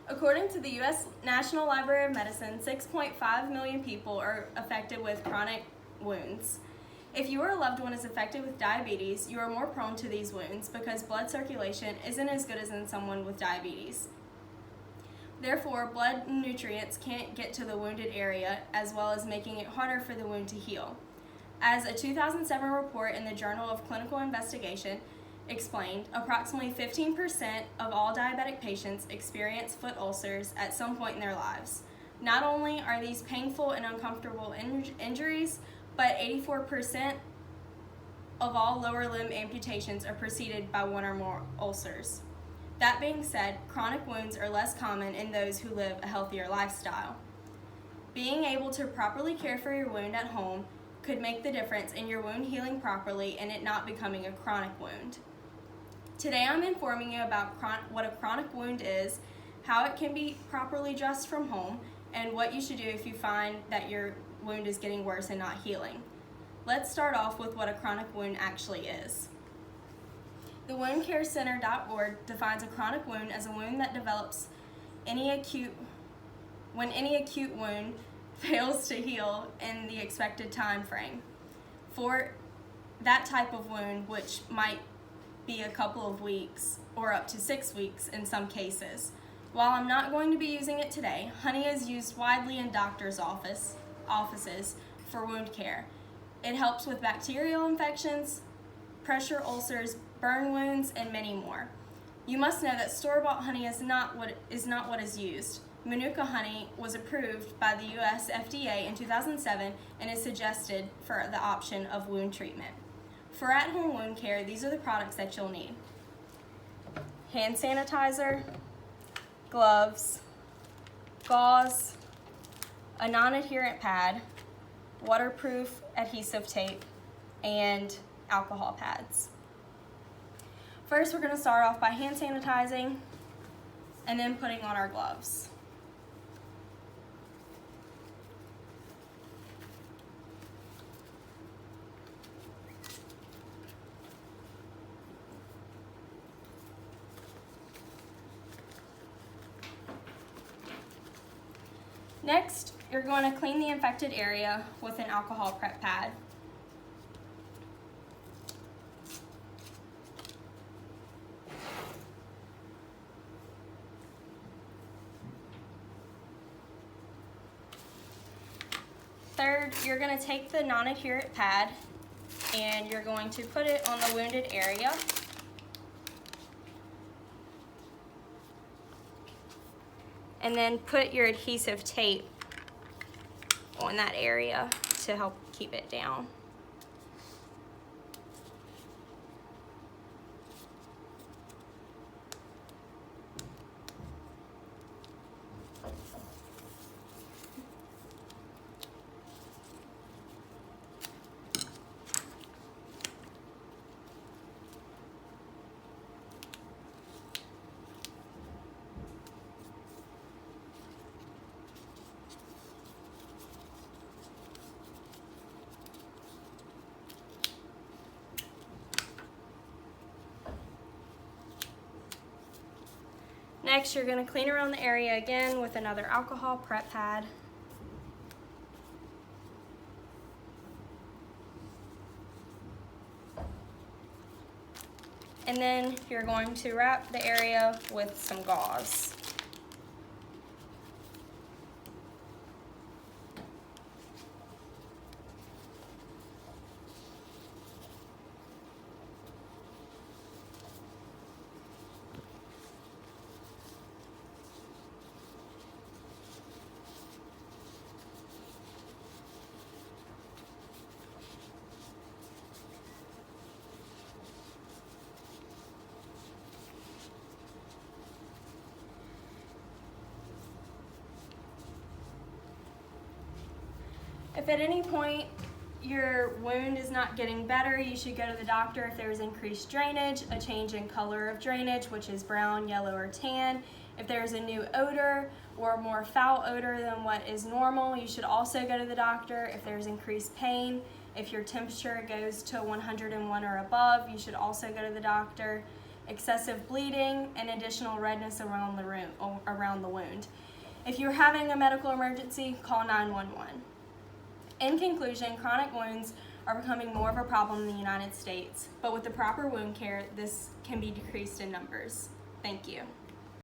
According to the U.S. National Library of Medicine, 6.5 million people are affected with chronic wounds. If you or a loved one is affected with diabetes, you are more prone to these wounds because blood circulation isn't as good as in someone with diabetes. Therefore, blood nutrients can't get to the wounded area, as well as making it harder for the wound to heal. As a 2007 report in the Journal of Clinical Investigation explained, approximately 15% of all diabetic patients experience foot ulcers at some point in their lives. Not only are these painful and uncomfortable injuries, but 84% of all lower limb amputations are preceded by one or more ulcers. That being said, chronic wounds are less common in those who live a healthier lifestyle. Being able to properly care for your wound at home could make the difference in your wound healing properly and it not becoming a chronic wound. Today I'm informing you about what a chronic wound is, how it can be properly dressed from home, and what you should do if you find that your wound is getting worse and not healing. Let's start off with what a chronic wound actually is. The woundcarecenter.org defines a chronic wound as a wound that develops when any acute wound fails to heal in the expected time frame. For that type of wound, which might be a couple of weeks or up to 6 weeks in some cases. While I'm not going to be using it today, honey is used widely in doctors' offices for wound care. It helps with bacterial infections, pressure ulcers, burn wounds, and many more. You must know that store-bought honey is not what is used. Manuka honey was approved by the U.S. FDA in 2007 and is suggested for the option of wound treatment. For at-home wound care, these are the products that you'll need: hand sanitizer, gloves, gauze, a non-adherent pad, waterproof adhesive tape, and alcohol pads. First, we're going to start off by hand sanitizing and then putting on our gloves. Next, you're going to clean the infected area with an alcohol prep pad. Third, you're going to take the non-adherent pad and you're going to put it on the wounded area. And then put your adhesive tape on that area to help keep it down. Next, you're going to clean around the area again with another alcohol prep pad. And then you're going to wrap the area with some gauze. If at any point your wound is not getting better, you should go to the doctor if there is increased drainage, a change in color of drainage, which is brown, yellow, or tan. If there is a new odor or more foul odor than what is normal, you should also go to the doctor. If there's increased pain, if your temperature goes to 101 or above, you should also go to the doctor. excessive bleeding, and additional redness around the wound. If you're having a medical emergency, call 911. In conclusion, chronic wounds are becoming more of a problem in the United States, but with the proper wound care, this can be decreased in numbers. Thank you.